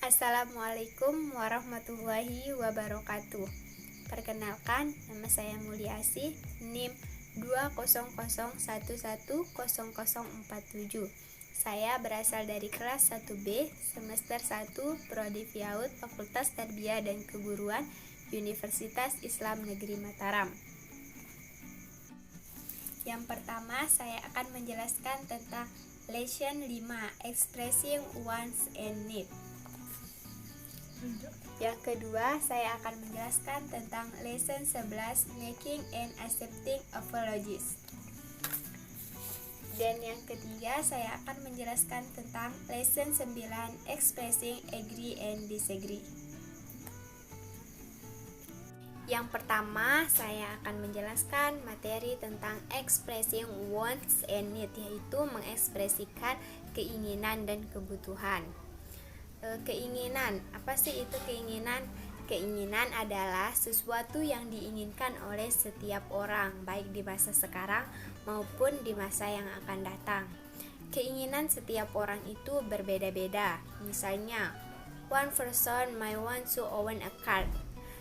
Assalamualaikum warahmatullahi wabarakatuh. Perkenalkan, nama saya Mulyasih, NIM 200110047. Saya berasal dari kelas 1B, semester 1, Prodi FIAUD, Fakultas Tarbiyah dan Keguruan, Universitas Islam Negeri Mataram. Yang pertama, saya akan menjelaskan tentang Lesson 5, Expressing Wants and Needs. Yang kedua, saya akan menjelaskan tentang Lesson 11, Making and Accepting Apologies. Dan yang ketiga, saya akan menjelaskan tentang Lesson 9, Expressing Agree and Disagree. Yang pertama, saya akan menjelaskan materi tentang Expressing Wants and Needs, yaitu mengekspresikan keinginan dan kebutuhan. Keinginan, apa sih itu keinginan? Keinginan adalah sesuatu yang diinginkan oleh setiap orang, baik di masa sekarang maupun di masa yang akan datang. Keinginan setiap orang itu berbeda-beda. Misalnya, one person might want to own a car.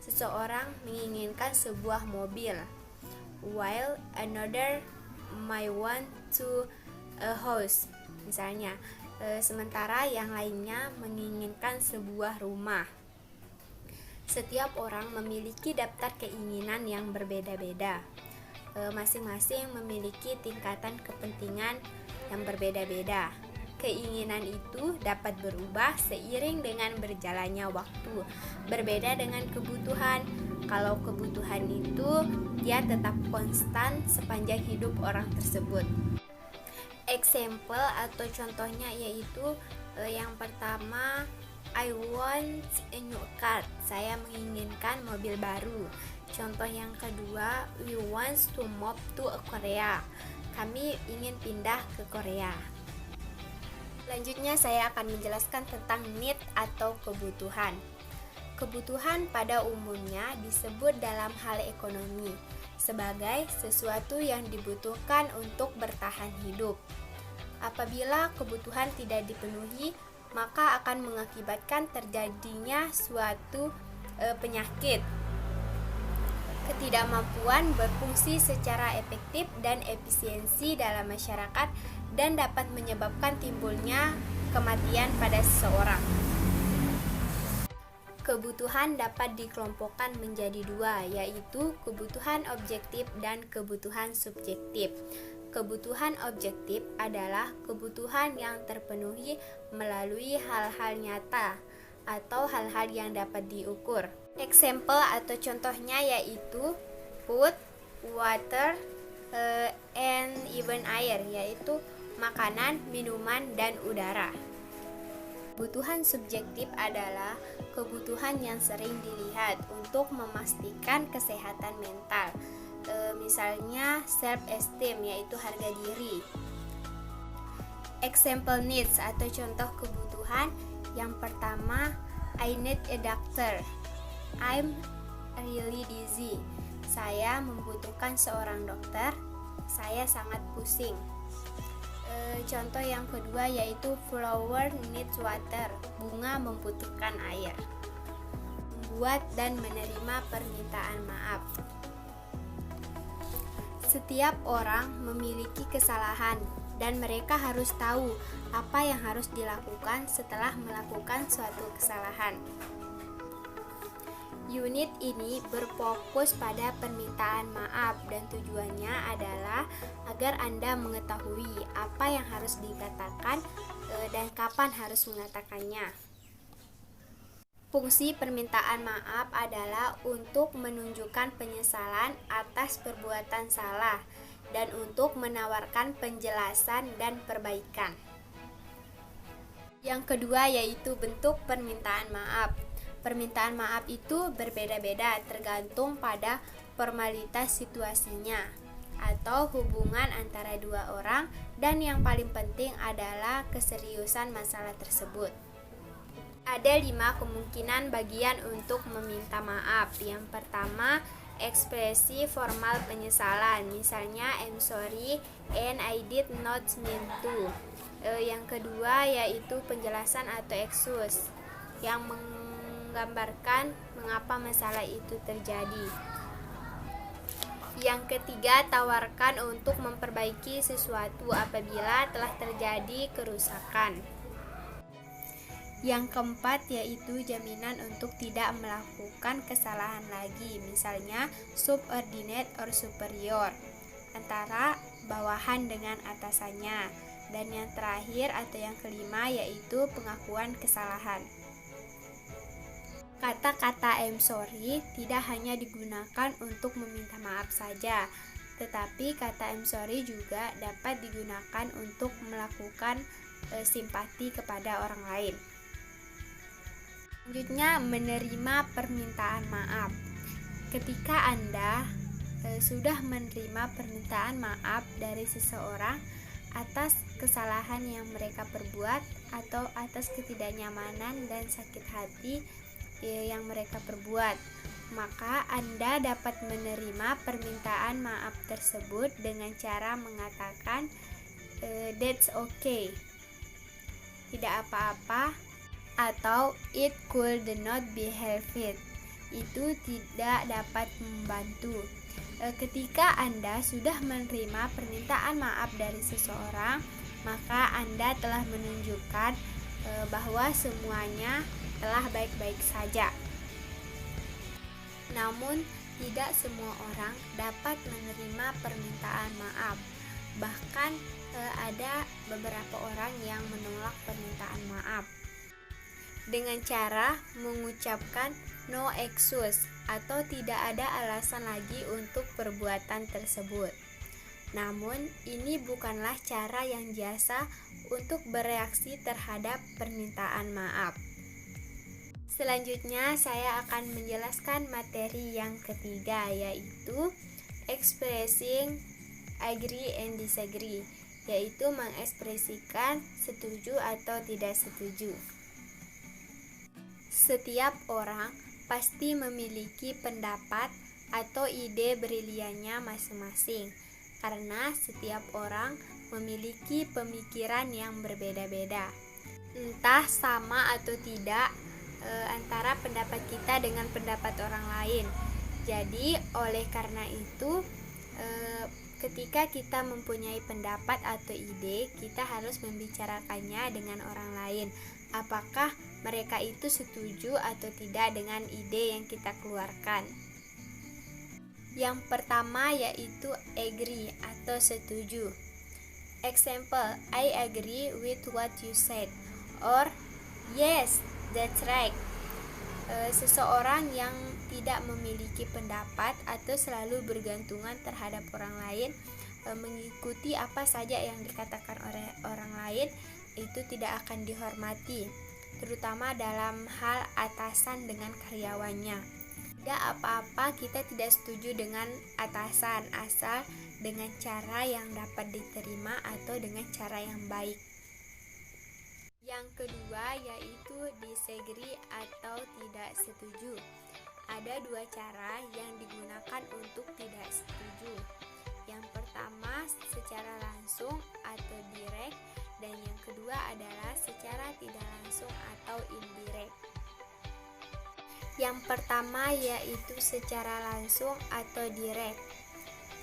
Seseorang menginginkan sebuah mobil, while another might want to a house. Misalnya, sementara yang lainnya menginginkan sebuah rumah. Setiap orang memiliki daftar keinginan yang berbeda-beda. Masing-masing memiliki tingkatan kepentingan yang berbeda-beda. Keinginan itu dapat berubah seiring dengan berjalannya waktu. Berbeda dengan kebutuhan. Kalau kebutuhan itu dia tetap konstan sepanjang hidup orang tersebut. Example atau contohnya yaitu yang pertama, I want a new car. Saya menginginkan mobil baru. Contoh yang kedua, we want to move to Korea. Kami ingin pindah ke Korea. Selanjutnya saya akan menjelaskan tentang need atau kebutuhan. Kebutuhan pada umumnya disebut dalam hal ekonomi sebagai sesuatu yang dibutuhkan untuk bertahan hidup. Apabila kebutuhan tidak dipenuhi, maka akan mengakibatkan terjadinya suatu penyakit. Ketidakmampuan berfungsi secara efektif dan efisiensi dalam masyarakat dan dapat menyebabkan timbulnya kematian pada seseorang. Kebutuhan dapat dikelompokkan menjadi dua, yaitu kebutuhan objektif dan kebutuhan subjektif. Kebutuhan objektif adalah kebutuhan yang terpenuhi melalui hal-hal nyata atau hal-hal yang dapat diukur. Example atau contohnya yaitu food, water, and even air, yaitu makanan, minuman, dan udara. Kebutuhan subjektif adalah kebutuhan yang sering dilihat untuk memastikan kesehatan mental. Misalnya self-esteem, yaitu harga diri. Example needs atau contoh kebutuhan. Yang pertama, I need a doctor. I'm really dizzy. Saya membutuhkan seorang dokter. Saya sangat pusing. Contoh yang kedua yaitu flower needs water. Bunga membutuhkan air. Membuat dan menerima permintaan maaf. Setiap orang memiliki kesalahan dan mereka harus tahu apa yang harus dilakukan setelah melakukan suatu kesalahan. Unit ini berfokus pada permintaan maaf dan tujuannya adalah agar Anda mengetahui apa yang harus dikatakan dan kapan harus mengatakannya. Fungsi permintaan maaf adalah untuk menunjukkan penyesalan atas perbuatan salah dan untuk menawarkan penjelasan dan perbaikan. Yang kedua yaitu bentuk permintaan maaf. Permintaan maaf itu berbeda-beda tergantung pada formalitas situasinya atau hubungan antara dua orang, dan yang paling penting adalah keseriusan masalah tersebut. Ada 5 kemungkinan bagian untuk meminta maaf. Yang pertama, ekspresi formal penyesalan, misalnya I'm sorry and I did not mean to. Yang kedua yaitu penjelasan atau excuse. yang menggambarkan mengapa masalah itu terjadi. Yang ketiga, tawarkan untuk memperbaiki sesuatu apabila telah terjadi kerusakan. Yang keempat yaitu jaminan untuk tidak melakukan kesalahan lagi, misalnya subordinate or superior, antara bawahan dengan atasannya. Dan yang terakhir atau yang kelima yaitu pengakuan kesalahan. Kata-kata I'm sorry tidak hanya digunakan untuk meminta maaf saja, tetapi kata I'm sorry juga dapat digunakan untuk melakukan simpati kepada orang lain. Selanjutnya, menerima permintaan maaf. Ketika Anda sudah menerima permintaan maaf dari seseorang atas kesalahan yang mereka perbuat atau atas ketidaknyamanan dan sakit hati yang mereka perbuat, maka Anda dapat menerima permintaan maaf tersebut dengan cara mengatakan that's okay, tidak apa-apa, atau it could not be helped, itu tidak dapat membantu. Ketika Anda sudah menerima permintaan maaf dari seseorang, maka Anda telah menunjukkan bahwa semuanya telah baik-baik saja. Namun, tidak semua orang dapat menerima permintaan maaf. Bahkan ada beberapa orang yang menolak permintaan maaf dengan cara mengucapkan no excuse atau tidak ada alasan lagi untuk perbuatan tersebut. Namun, ini bukanlah cara yang biasa untuk bereaksi terhadap permintaan maaf. Selanjutnya, saya akan menjelaskan materi yang ketiga, yaitu expressing agree and disagree, yaitu mengekspresikan setuju atau tidak setuju. Setiap orang pasti memiliki pendapat atau ide briliannya masing-masing, karena setiap orang memiliki pemikiran yang berbeda-beda. Entah sama atau tidak antara pendapat kita dengan pendapat orang lain. Jadi, oleh karena itu, ketika kita mempunyai pendapat atau ide, kita harus membicarakannya dengan orang lain. Apakah mereka itu setuju atau tidak dengan ide yang kita keluarkan. Yang pertama yaitu agree atau setuju. Example, I agree with what you said, or yes, that's right. Seseorang yang tidak memiliki pendapat atau selalu bergantungan terhadap orang lain, mengikuti apa saja yang dikatakan oleh orang lain, itu tidak akan dihormati, terutama dalam hal atasan dengan karyawannya. Tidak apa-apa kita tidak setuju dengan atasan, asal dengan cara yang dapat diterima atau dengan cara yang baik. Yang kedua yaitu disagree atau tidak setuju. Ada dua cara yang digunakan untuk tidak setuju. Yang pertama secara langsung atau direct, dan yang kedua adalah secara tidak langsung atau indirect. Yang pertama yaitu secara langsung atau direct.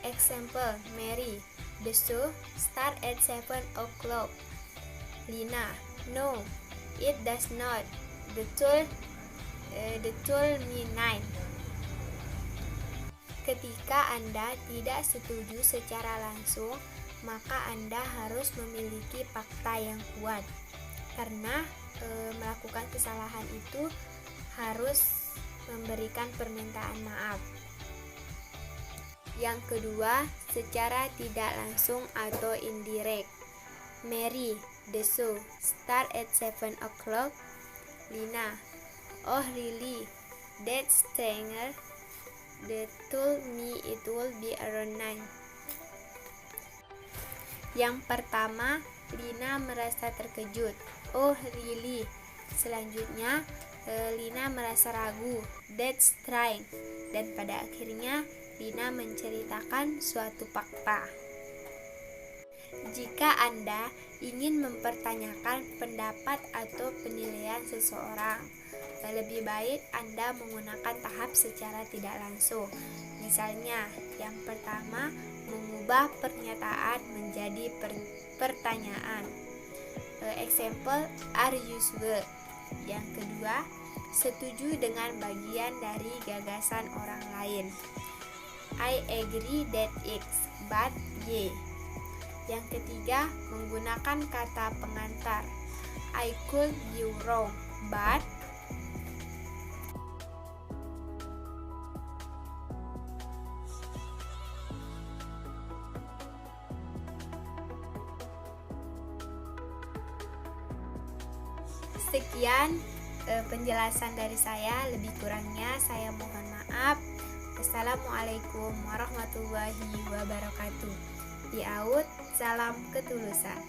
Example, Mary, the show start at 7 o'clock. Lina, no, it does not. The told me 9. Ketika Anda tidak setuju secara langsung, maka Anda harus memiliki fakta yang kuat, karena melakukan kesalahan itu harus memberikan permintaan maaf. Yang kedua, secara tidak langsung atau indirect. Mary, the show start at 7 o'clock. Lina, oh really, that's stranger. They told me it will be around 9. Yang pertama, Lina merasa terkejut. Oh really. Selanjutnya, Lina merasa ragu. That's trying. Dan pada akhirnya, Lina menceritakan suatu fakta. Jika Anda ingin mempertanyakan pendapat atau penilaian seseorang, lebih baik Anda menggunakan tahap secara tidak langsung. Misalnya, yang pertama, mengubah pernyataan menjadi pertanyaan. Example, are you sure? Yang kedua, setuju dengan bagian dari gagasan orang lain. I agree that X, but Y. Yang ketiga, menggunakan kata pengantar. I could be wrong, but. Sekian penjelasan dari saya, lebih kurangnya saya mohon maaf. Assalamualaikum warahmatullahi wabarakatuh. Salam ketulusan.